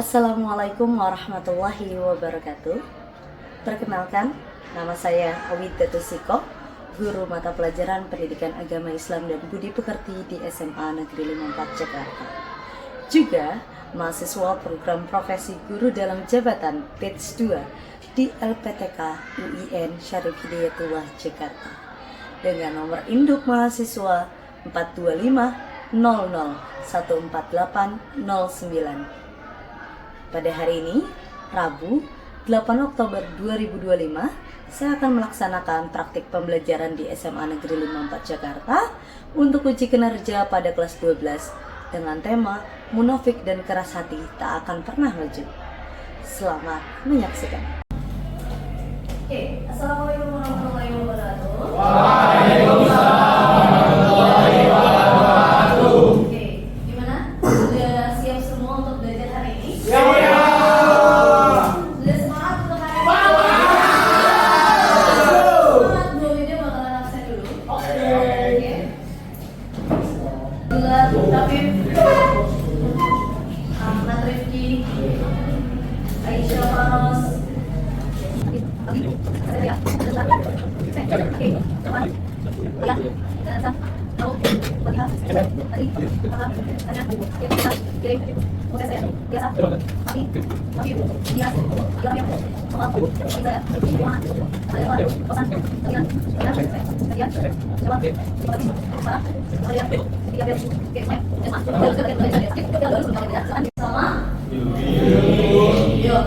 Assalamualaikum warahmatullahi wabarakatuh. Perkenalkan, nama saya Awiddatus Siko, guru mata pelajaran Pendidikan Agama Islam dan Budi Pekerti di SMA Negeri 54 Jakarta. Juga mahasiswa program profesi guru dalam jabatan batch 2 di LPTK UIN Syarif Hidayatullah Jakarta dengan nomor induk mahasiswa 425 Pada hari ini, Rabu, 8 Oktober 2025, saya akan melaksanakan praktik pembelajaran di SMA Negeri 54 Jakarta untuk uji kinerja pada kelas 12 dengan tema Munafik dan Keras Hati Tak Akan Pernah Maju. Selamat menyaksikan. Oke, Assalamualaikum warahmatullahi wabarakatuh. Waalaikumsalam warahmatullahi wabarakatuh. Oke, gimana? Sudah siap semua untuk belajar hari ini? Siap. Sudah semangat untuk hari ini? Semangat, dua video bakalan absen dulu. Oke. Dula, Tafif, Ahmad Rifki, Aisyah Faros, sama? Yuk.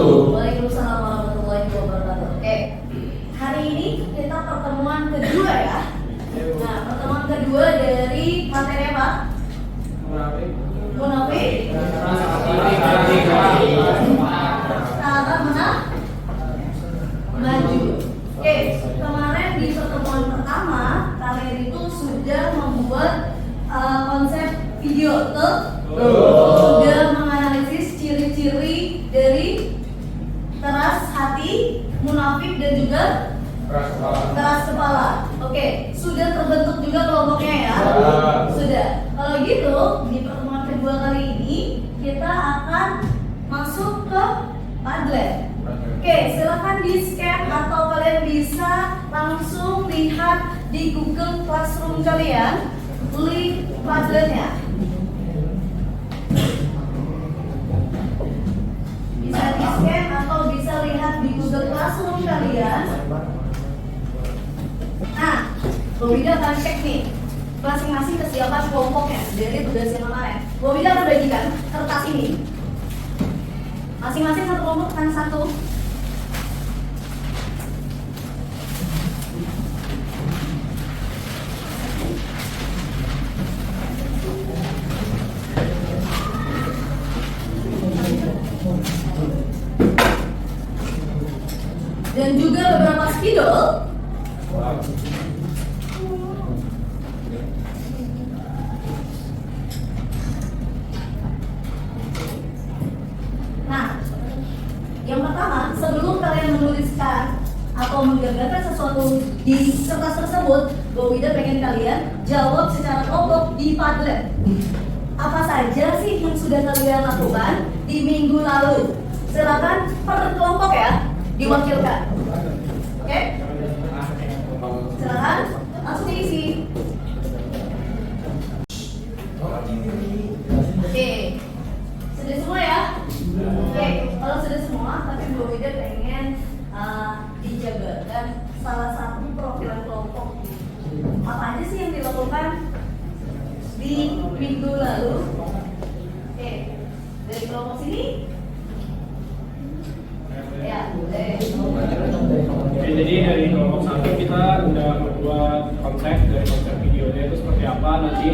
Waalaikumsalam warahmatullahi wabarakatuh. Oke, hari ini kita pertemuan kedua ya. Nah, pertemuan kedua dari materi apa? Munafik. Cara maju. Oke, kemarin di pertemuan pertama kalian itu sudah membuat konsep video tuh. Sudah menganalisis ciri-ciri dari keras hati, munafik dan juga keras kepala. Oke, sudah terbentuk juga kelompoknya ya? Sudah. Kalau gitu, di pertemuan kedua kali ini kita akan masuk ke Padlet. Oke, silakan di scan atau kalian bisa langsung lihat di Google Classroom kalian link Padletnya. Bisa di scan atau bisa lihat di Google Classroom kalian. Nah, Bu Wida akan cek nih masing-masing kesiapan kelompoknya dari tugas yang kemarin. Bu Wida akan bagikan kertas ini. Masing-masing satu kelompok kan satu. Dan juga beberapa spidol. Nah, yang pertama, sebelum kalian menuliskan atau menggambarkan sesuatu di kertas tersebut, Bu Wida pengen kalian jawab secara kelompok di Padlet. Apa saja sih yang sudah kalian lakukan di minggu lalu? Silakan per kelompok ya, diwakilkan. Oke? Silakan langsung diisi. Oke. Sudah semua ya? Oke, kalau sudah semua, tapi Bu Wida pengen dijabarkan salah satu perwakilan kelompok. Apa aja sih yang dilakukan di minggu lalu? Oke, dari kelompok sini. Ya, Oke, jadi dari kelompok 1 kita udah membuat konsep dari konsep videonya itu seperti apa nanti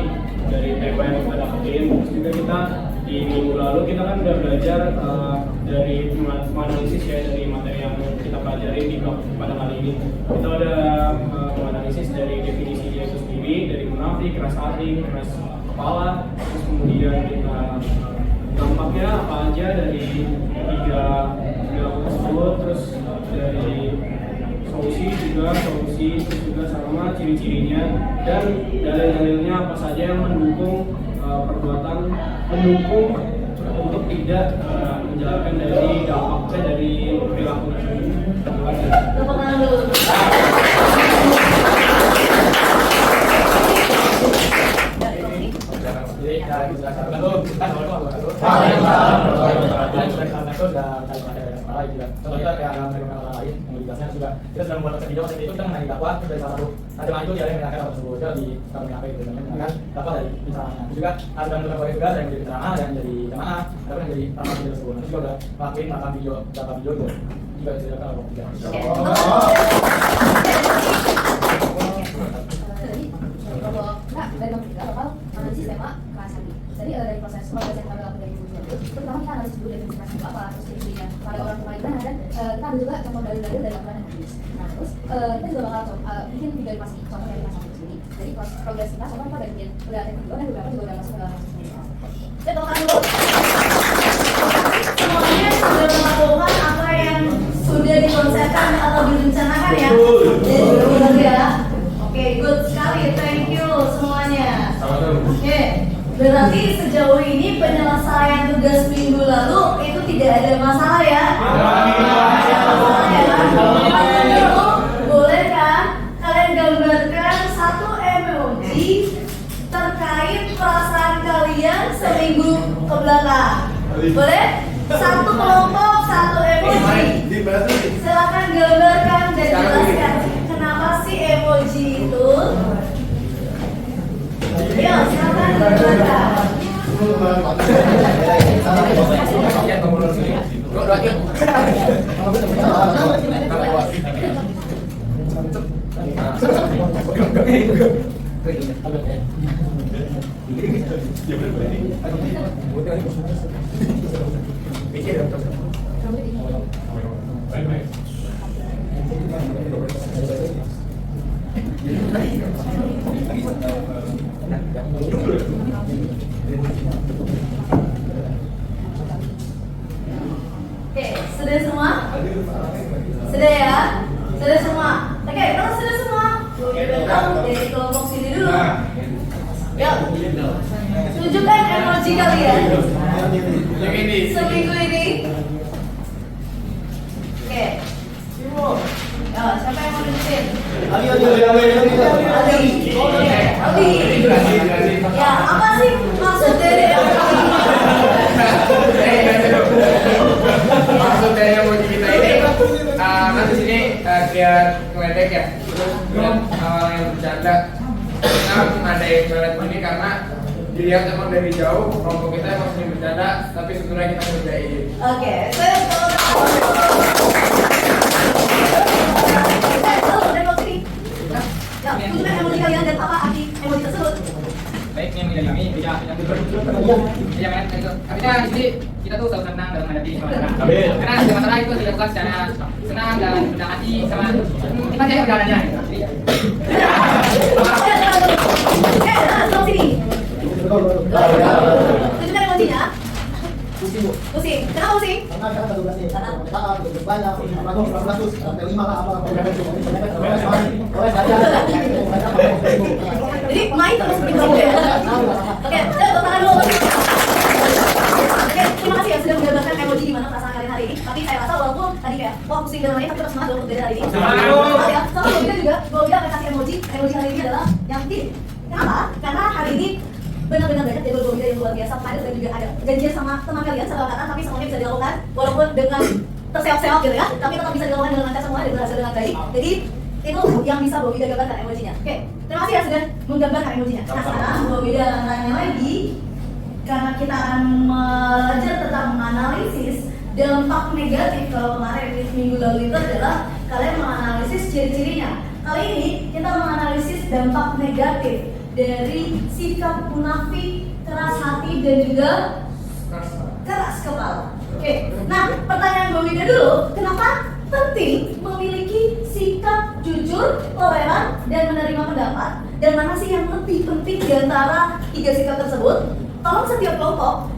dari tema yang kita dapetin. Terus juga kita di minggu lalu kita kan udah belajar dari menganalisis ya dari materi yang kita pelajari di blog pada kali ini. Kita udah menganalisis dari definisi dia itu sendiri, dari munafik, keras hati, keras kepala, terus kemudian kita dampaknya apa aja dari tiga tersebut, terus dari solusi terus juga sama ciri-cirinya dan dalil-dalilnya apa saja yang mendukung perbuatan mendukung untuk tidak menjalankan dari dampaknya dari perilaku tersebut. tepuk tangan dulu. Jadi kita dulu kan contohnya kayak orang lain yang dijelaskan juga kita sedang membuat konsep video itu kita mengenai dakwah dari salah satu macam itu dia yang menerangkan hal tersebut dia di kami apa itu namanya menerangkan dakwah dari pencerahannya itu juga ada menurut saya juga ada yang menjadi penceramah ada yang menjadi jamaah ada yang menjadi ramalan video tersebut itu juga udah ngelakuin makan video data video itu juga bisa dilakukan oleh tiga. Dari kita bakal analisis tema kelas hati. Jadi dari proses yang kami lakukan dari buku itu, pertama kita analisis dulu definisi kelas itu apa, terus ciri-cirinya pada orang pemain dan kita ada juga contoh dalil-dalil dari laporan yang ditulis. Nah terus kita juga bakal bikin video animasi contoh dari kelas satu sendiri. Jadi progres kita contoh kita udah bikin udah ada video dan beberapa juga udah masuk ke dalam kelas sendiri. Semuanya sudah melakukan apa yang sudah dikonsepkan atau direncanakan ya. Jadi ya. Oke, good sekali. Thank you semuanya. Oke, berarti sejauh ini penyelesaian tugas minggu lalu itu tidak ada masalah ya? Tidak ada masalah ya? Kalau gitu, boleh kan kalian gambarkan satu emoji terkait perasaan kalian seminggu ke belakang. Boleh? Satu kelompok, satu emoji. Silakan gambarkan dan jelaskan kenapa sih emoji itu. Ayo, silakan gambarkan. Oke, sudah semua? Sudah ya? Sudah semua? Oke, kalau sudah semua, dari kelompok sini dulu. Yuk, tunjukkan emoji kalian seminggu ini. Oke. Ya, siapa yang mau nunjukin? Aldi. Ya, apa sih maksud dari emoji? Maksud dari emoji kita ini nanti sini biar ngeledek ya, dan awal yang bercanda. Kita ada yang toilet ini karena dilihat emang dari jauh kelompok kita emang sering bercanda, tapi sebenarnya kita kerjain. Oke, saya tunjukkan emoji kalian dan apa arti emoji tersebut. Baik, yang dari kami tidak ya kan itu artinya di sini kita tuh selalu senang dalam menghadapi masalah. Karena setiap masalah itu dilakukan secara senang dan rendah hati sama kita jadi perjalanannya. Sebelah sini. Tunjukkan emojinya. Pusing. Kenapa pusing? Jadi main terus gitu ya. Oke, saya tangan dulu. Oke, terima kasih ya sudah menggambarkan emoji gimana perasaan kalian hari ini. Tapi saya rasa walaupun tadi kayak wah pusing dan lain, tapi tetap semangat untuk beda hari ini. Semangat ya. Sama kita juga, kalau kita akan kasih emoji hari ini adalah yang penting. Kenapa? Karena hari ini benar-benar banyak dari berbeda yang luar biasa. biasa padat dan juga ada janjian sama teman kalian satu angkatan, tapi semuanya bisa dilakukan walaupun dengan terseok-seok gitu ya, tapi tetap bisa dilakukan dengan lancar semua dan berhasil dengan baik. Jadi itu yang bisa Mbak Wida gambarkan emojinya. Oke, terima kasih ya sudah menggambarkan emojinya. Nah sekarang Mbak Wida akan tanya lagi, karena kita akan belajar tentang menganalisis dampak negatif. Kalau kemarin di minggu lalu itu adalah kalian menganalisis ciri-cirinya. Kali ini kita menganalisis dampak negatif dari sikap munafik, keras hati dan juga keras kepala. Oke, nah pertanyaan Mbak Wida dulu, kenapa penting memiliki sikap jujur, toleran, dan menerima pendapat? Dan mana sih yang lebih penting di antara 3 sikap tersebut? Tolong setiap kelompok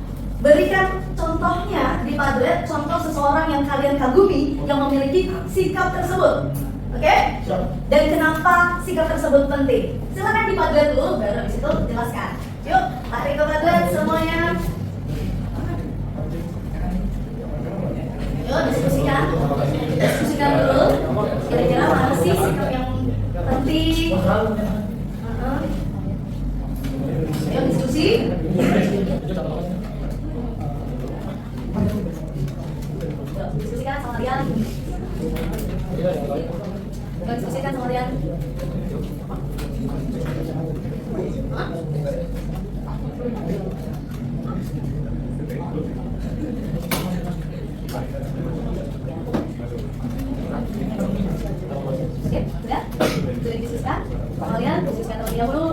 berikan contohnya di Padlet, contoh seseorang yang kalian kagumi yang memiliki sikap tersebut. Oke? Dan kenapa sikap tersebut penting? Silakan di Padlet dulu, baru habis itu jelaskan. Yuk, lari ke Padlet semuanya. Yuk, diskusikan dulu. Kira-kira mana sih sikap yang penting? Yuk, diskusi. Diskusikan sama Rian. Diskusikan sama Rian. Oke, sudah? Sudah diskusikan? Kalian diskusikan terlebih dahulu.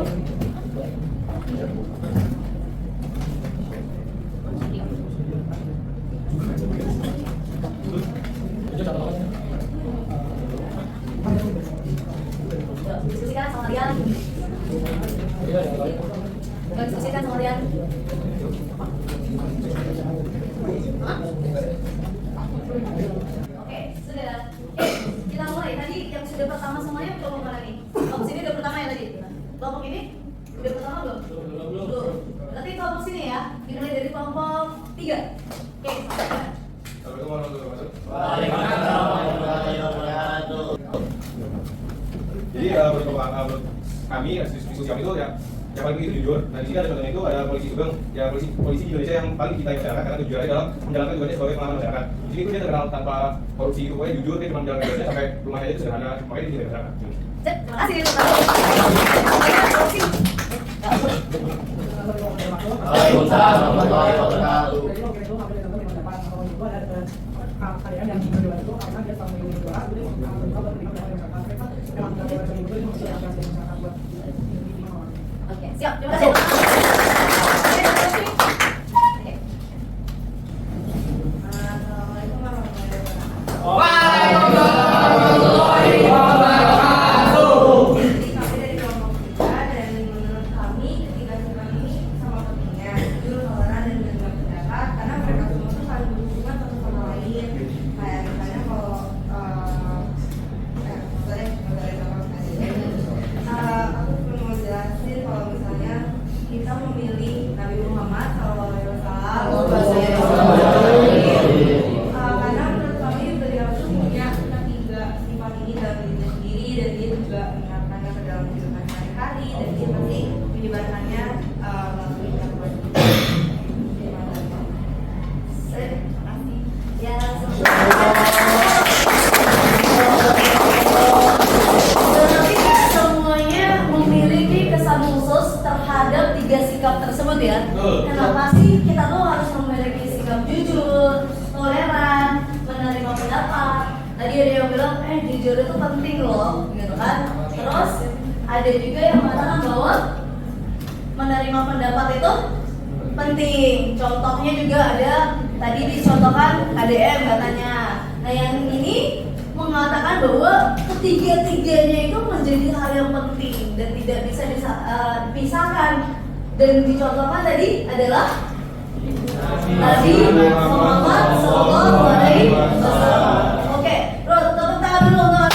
Diskusikan sama Rian. Diskusikan sama Rian. Oke, sudah. Kita mulai. Tadi yang sudah pertama semuanya kelompok mana nih? Kelompok sini udah pertama ya tadi? Kelompok ini udah pertama belum? Belum. Berarti kelompok sini ya. Dimulai dari kelompok 3. Oke, sampai. Jadi menurut kami diskusi kami itu ya yang paling itu jujur. Nah di sini ada contohnya itu ada polisi Sugeng, ya polisi Indonesia yang paling dicintai masyarakat karena kejujurannya dalam menjalankan tugasnya sebagai pengaman masyarakat. Di sini itu dia terkenal tanpa korupsi, itu pokoknya jujur, dia cuma menjalankan tugasnya sampai rumahnya aja sederhana, makanya dicintai masyarakat. Terima kasih. Waalaikumsalam warahmatullahi wabarakatuh. Oke, siap. Terima kasih. Assalamualaikum warahmatullahi wabarakatuh. Waalaikumsalam wabarakatuh. Jadi kami dari kelompok 3 dan menurut kami ketiga sikap ini sama pentingnya, jujur, toleran, dan menerima pendapat karena mereka semua tuh saling berhubungan satu sama lain. Kayak misalnya kalau aku cuma mau jelasin kalau misalnya kita memilih Nabi Muhammad SAW karena menurut kami beliau tuh punya ketiga sifat ini dalam dirinya sendiri dan dia juga menerapkannya ke dalam kehidupan sehari-hari dan dia pasti menyebarkannya melalui dakwah. Terima kasih. Ya, semuanya memiliki kesan khusus terhadap 3 sikap tersebut ya. Kenapa sih kita tuh harus memiliki sikap jujur, toleran, menerima pendapat? Tadi ada yang bilang, jujur itu penting loh, gitu kan? Terus ada juga yang mengatakan bahwa menerima pendapat itu penting. Contohnya juga ada, tadi dicontohkan ADM katanya. Nah yang ini mengatakan bahwa ketiga-tiganya itu menjadi hal yang penting dan tidak bisa dipisahkan. Dan dicontohkan tadi adalah Nabi Muhammad SAW. Oke, bro, tepuk tangan dulu teman.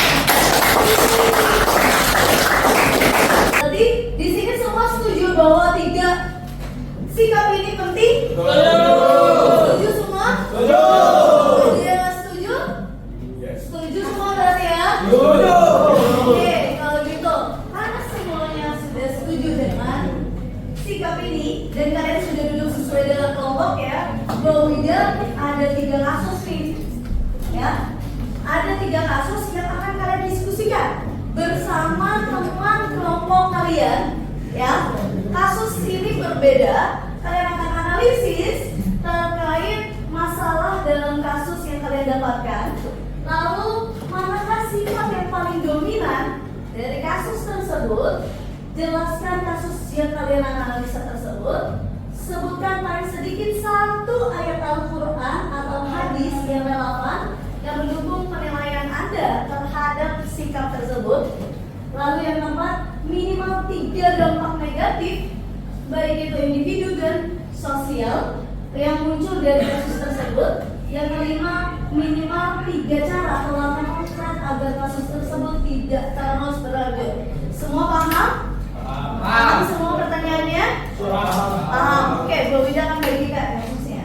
Tadi di sini semua setuju bahwa 3 sikap ini penting? Setuju semua? Setuju. Yang setuju? Setuju semua berarti ya? Setuju. Oke, kalau gitu, karena semuanya sudah setuju dengan sikap ini dan kalian sudah duduk sesuai Bro Wida ada 3 kasus nih, ya. Ada 3 kasus yang akan kalian diskusikan bersama teman kelompok kalian, ya. Kasus ini berbeda. Kalian akan analisis terkait masalah dalam kasus yang kalian dapatkan. Lalu manakah sifat yang paling dominan dari kasus tersebut? Jelaskan kasus yang kalian analisa tersebut. Sebutkan paling sedikit 1 ayat Al-Quran atau hadis yang relevan yang mendukung penilaian Anda terhadap sikap tersebut. Lalu yang keempat, minimal 3 dampak negatif baik itu individu dan sosial yang muncul dari kasus tersebut. Yang kelima, minimal 3 cara atau langkah konkret agar kasus tersebut tidak terus berlanjut. Semua paham? Paham semua pertanyaannya? Paham. Oke, Bu Wida akan bagikan kasusnya.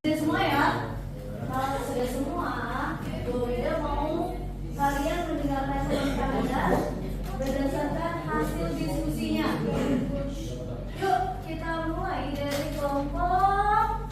Sudah semua ya? Kalau sudah semua, Bu Ida mau kalian mendengarkan teman Anda berdasarkan hasil diskusinya. Yuk kita mulai dari kelompok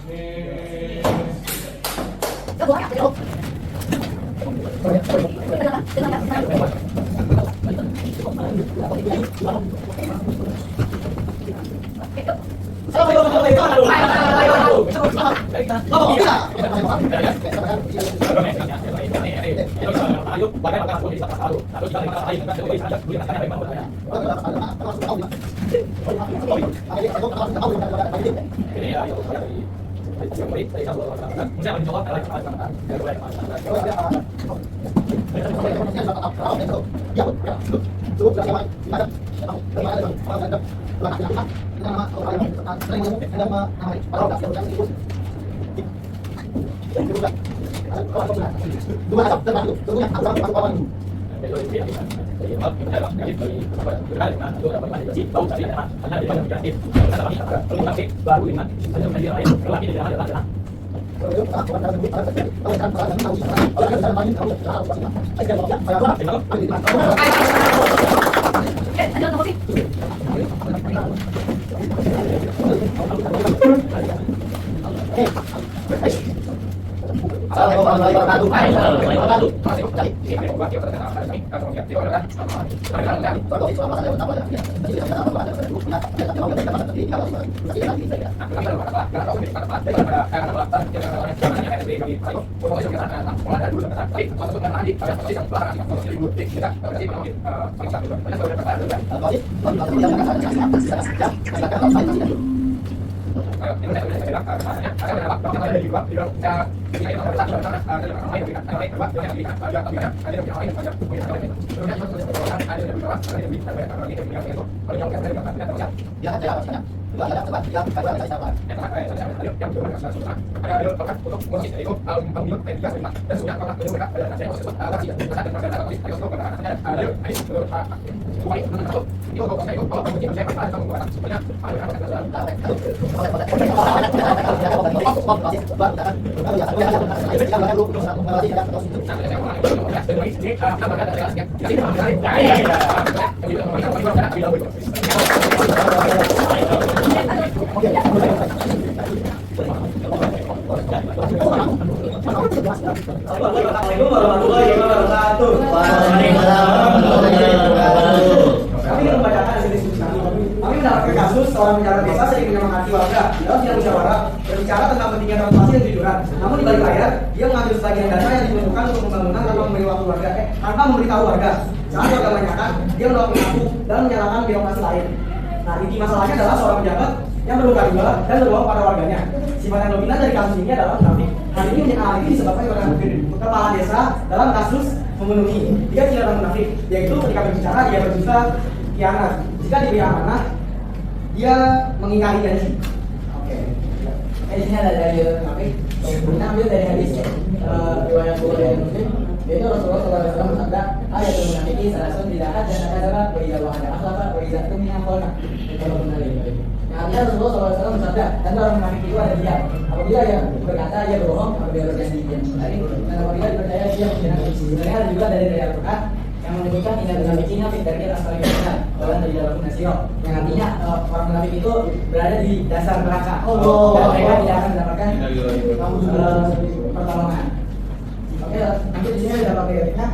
Assalamualaikum warahmatullahi wabarakatuh. Kami membacakan hasil diskusi kami. Kami mendapatkan kasus seorang pejabat desa sering menyemangati warga dalam sidang musyawarah berbicara tentang pentingnya transportasi dan jujuran. Namun di balik layar, dia mengambil sebagian dana yang diperlukan untuk pembangunan tanpa memberi waktu warga, tanpa memberitahu warga. Saat warga menanyakan, dia menolak mengaku dan menyalahkan birokrasi lain. Nah, inti masalahnya adalah seorang pejabat yang berluka-luka dan berbohong pada warganya. Sifat yang dominan dari kasus ini adalah munafik. Hal ini menjadi disebabkan oleh kepala desa dalam kasus memenuhi. Dia tidak ada munafik, yaitu ketika berbicara dia berdusta khianat. Jika diberi amanah, dia mengingkari janji. Oke. Di sini ada dari munafik. Kita ambil dari hadis riwayat Bukhari dan Muslim. Yaitu Rasulullah SAW bersabda, ayatul munafiki salasun tidak ada dan ada wa idza wa'ada akhlafa wa idza tumina khana. Yang artinya Rasulullah SAW bersabda, dan orang munafik itu ada dia. Apabila dia berkata dia berbohong, apabila berjanji dia mengingkari, dan apabila dipercaya dia mengkhianati. Sebenarnya ada juga dari Al-Quran yang yang menyebutkan inna munafiqina fi darkil asfali minan dan dari dalam nasiro, yang artinya orang munafik itu berada di dasar neraka. Dan mereka tidak akan mendapatkan pertolongan. Oke, nanti di sini ada materinya.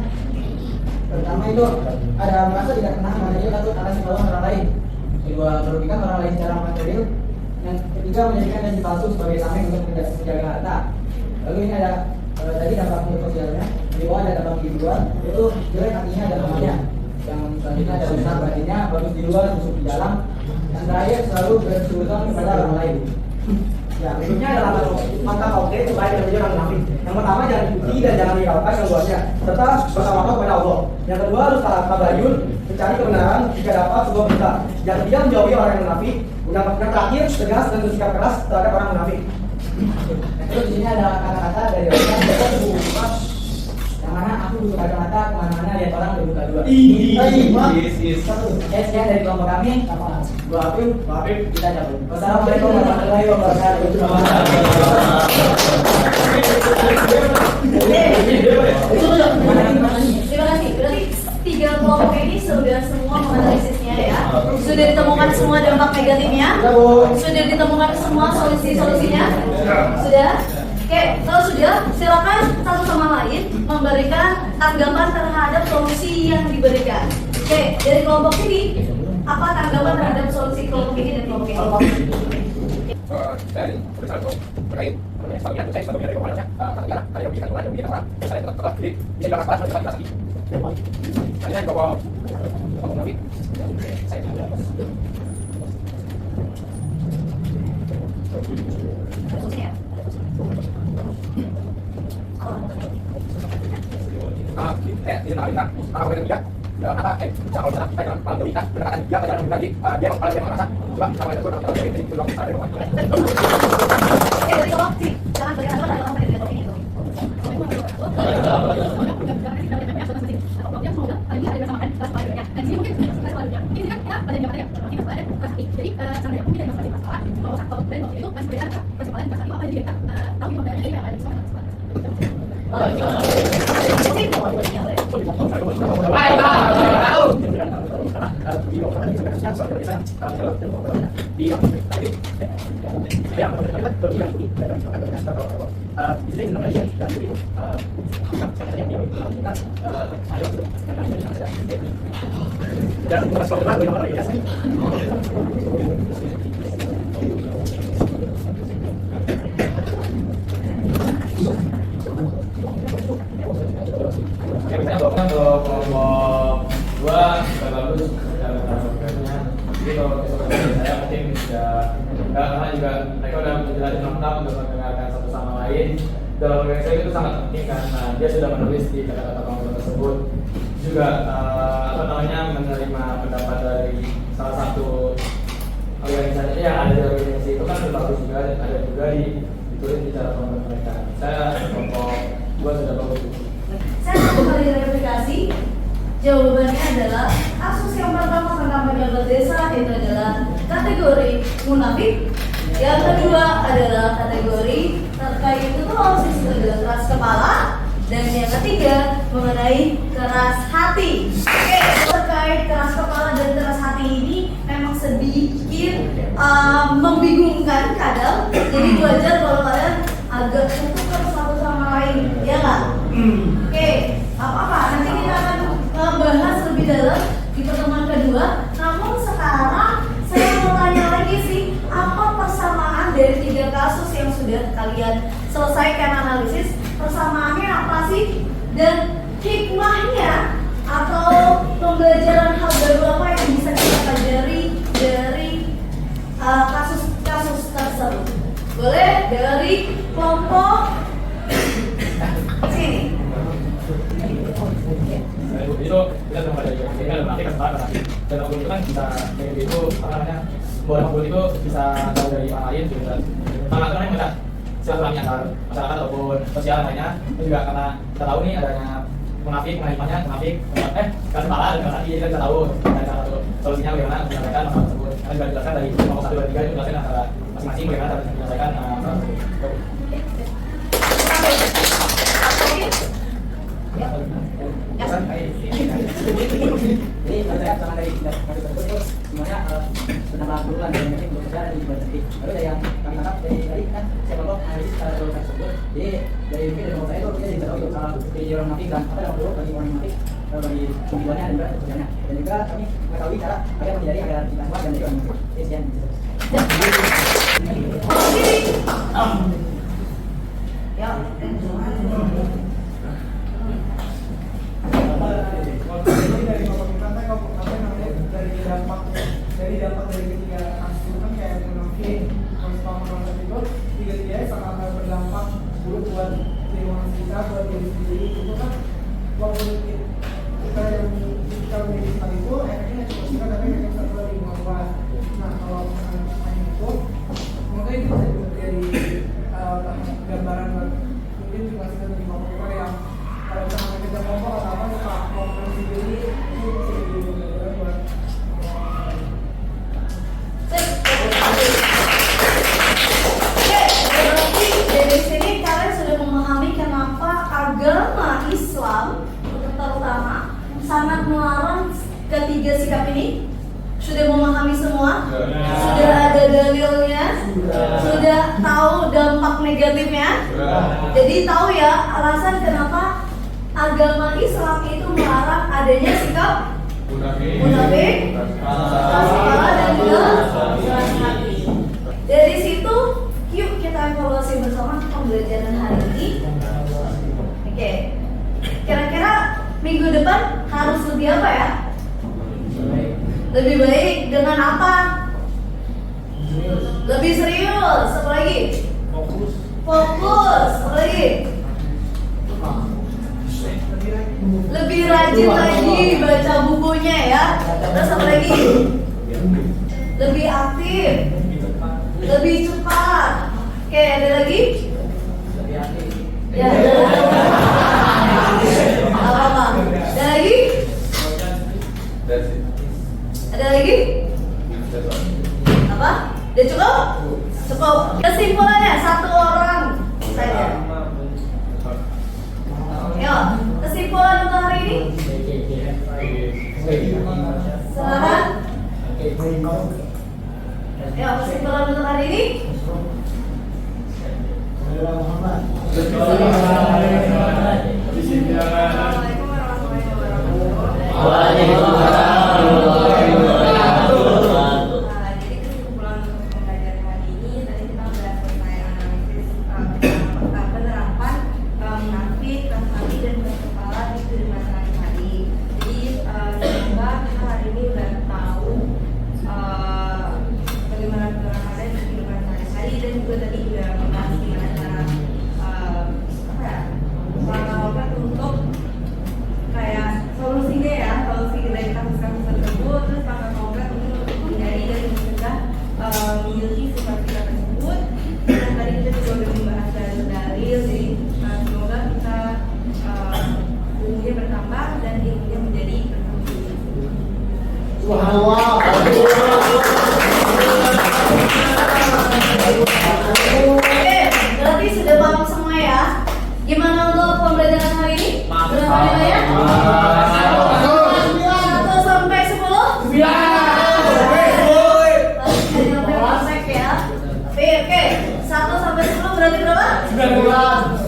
Pertama itu ada merasa tidak kenal mengenai atau atas bawah orang lain. Kedua, merugikan orang lain secara material. Yang ketiga, menjadikan janji palsu sebagai tameng untuk menjaga harta. Lalu ini ada tadi dampak untuk sosialnya. Di bawah ada dampak individual, itu jelek artinya ada namanya. Yang selanjutnya ada besar batinnya, bagus di luar, busuk di dalam. Yang terakhir selalu bersujud kepada orang lain. Ya, berikutnya adalah mantap konkret supaya tidak menjadi orang munafik. Yang pertama, jangan diikuti dan jangan dihiraukan keluarnya, serta bertawakal kepada Allah. Yang kedua, harus tabayun, mencari kebenaran jika dapat sebuah berita. Yang ketiga, menjauhi orang yang munafik. Yang terakhir, tegas dan bersikap keras terhadap orang munafik. Terus di sini ada kata-kata dari orang yang mana aku butuh kata-kata kemana-mana lihat orang berbuka dua. Sekian dari kelompok kami. Gua Afif, kita cabut. Wassalamualaikum warahmatullahi wabarakatuh. Terima kasih. Berarti 3 kelompok ini sudah semua menganalisisnya ya. Sudah ditemukan semua dampak negatifnya. Sudah ditemukan semua solusi-solusinya. Sudah. Oke, kalau sudah, silakan satu sama lain memberikan tanggapan terhadap solusi yang diberikan. Oke, dari kelompok ini, apa tanggapan terhadap solusi kelompok ini dan kelompok ini? Dari bersatu terkait saya sebagai dari kepalanya negara ada yang bisa saya tetap jadi bisa dilakukan dengan lagi saya bawa nabi saya ini nak apa yang dia kalau kita pegang pada kita berkata dia pada lagi dia kalau dia merasa coba sama itu kalau kita itu belum ada Dari kelompok sih, jangan berikan ada kelompok dari kelompok ini. Untuk kelompok 2 sudah bagus dalam prosesnya. Jadi kalau saya mungkin karena juga mereka sudah menjelaskan lengkap untuk mendengarkan satu sama lain. Dalam organisasi itu sangat penting karena dia sudah menulis di kata-kata kelompok tersebut. Juga menerima pendapat dari salah satu organisasi yang ada di organisasi itu kan bagus juga, dan ada juga ditulis di cara kelompok mereka. Saya kelompok 2 sudah bagus. Saya mau kembali verifikasi. Jawabannya adalah kasus yang pertama tentang pejabat desa itu adalah kategori munafik. Yang kedua adalah kategori terkait itu sistem dengan keras kepala. Dan yang ketiga mengenai keras hati. Oke, terkait keras kepala dan keras hati ini memang sedikit membingungkan kadang. Jadi wajar kalau kalian agak tertukar satu sama lain, ya nggak? Oke, apa-apa. Nanti kita akan bahas lebih dalam di pertemuan kedua. Namun sekarang saya mau tanya lagi sih, apa persamaan dari 3 kasus yang sudah kalian selesaikan analisis? Persamaannya apa sih? Dan hikmahnya atau pembelajaran hal baru apa yang bisa kita pelajari dari kasus-kasus tersebut? Boleh dari kelompok sini. Itu kita sudah ada ini ada berarti kesempatan dan aku itu kan bisa dari itu apa namanya buat aku itu bisa tahu dari orang lain juga sangat keren kita silaturahmi antar masyarakat ataupun sosial lainnya. Itu juga karena kita tahu nih adanya munafik mengenai munafik kan kepala dan keras hati, jadi kita tahu dari salah satu solusinya bagaimana menyelesaikan masalah tersebut. Karena juga dijelaskan dari kelompok 1 dan 3 itu dijelaskan antara masing-masing bagaimana cara menyelesaikan masalah tersebut. Jadi dari mungkin dari menurut saya itu kita jadi tahu itu salah satu strategi orang matik dan apa yang perlu bagi orang matik bagi pemilihannya dan juga pekerjaannya. Dan juga kami mengetahui cara agar menjadi agar kita kuat dan jadi orang matik. Sekian. Ya. Dari dampak dari ketiga kasus itu kan kayak munafik, konspirasi itu tiga-tiganya sangat berdampak buruk buat lingkungan kita, buat diri sendiri. Itu kan waktu kita yang kita menjadi seperti itu efeknya cuma kita tapi efek satu lagi lingkungan luar. Nah kalau misalnya itu mungkin itu bisa jadi gambaran buat mungkin juga kita dari kelompok yang kalau misalnya kita kelompok atau apa suka kelompok sendiri itu bisa jadi gambaran buat Oke, dari sini kalian sudah memahami kenapa agama Islam terutama sangat melarang ketiga sikap ini. Sudah memahami semua? Sudah ada dalilnya? Sudah tahu dampak negatifnya? Jadi tahu ya alasan kenapa agama Islam itu melarang adanya sikap munafik, keras kepala dan juga keras hati. Dari situ, yuk kita evaluasi bersama pembelajaran hari ini. Oke, kira-kira minggu depan harus lebih apa ya? Lebih baik dengan apa? Lebih serius, apa lagi? Fokus, apa lagi? Lebih rajin lagi baca bukunya ya. Terus apa lagi? Lebih aktif, lebih cepat. Oke, ada lagi? Ya, ada lagi. Apa? Ada lagi? Ada lagi? Apa? Udah cukup? Cukup. Kesimpulannya satu orang saja. Yuk, kesimpulan untuk hari ini. Silakan. Yuk, kesimpulan untuk hari ini. Assalamualaikum warahmatullahi wabarakatuh. Jadi kesimpulan untuk pembelajaran hari ini tadi kita sudah selesai analisis penerapan munafik, keras hati dan keras kepala di kehidupan sehari-hari. Jadi semoga kita hari ini sudah tahu bagaimana penerapannya di kehidupan sehari-hari dan juga tadi juga membahas gimana cara langkah-langkah untuk kayak solusinya ya, solusi dari kasus-kasus tersebut, terus langkah konkret untuk menghindari dan mencegah memiliki sifat-sifat tersebut. Dan tadi kita juga sudah membahas dalil, jadi semoga kita ilmunya bertambah dan ilmunya menjadi berkembang. Subhanallah. Oke, berarti sudah paham semua ya. Gimana untuk pembelajaran hari ini? Berapa nilainya? 1 sampai 10? 9. Perfect ya. Oke, 1 sampai 10 berarti berapa? 9,5.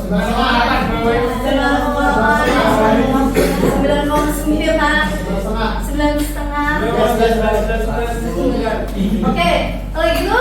Oke, kalau gitu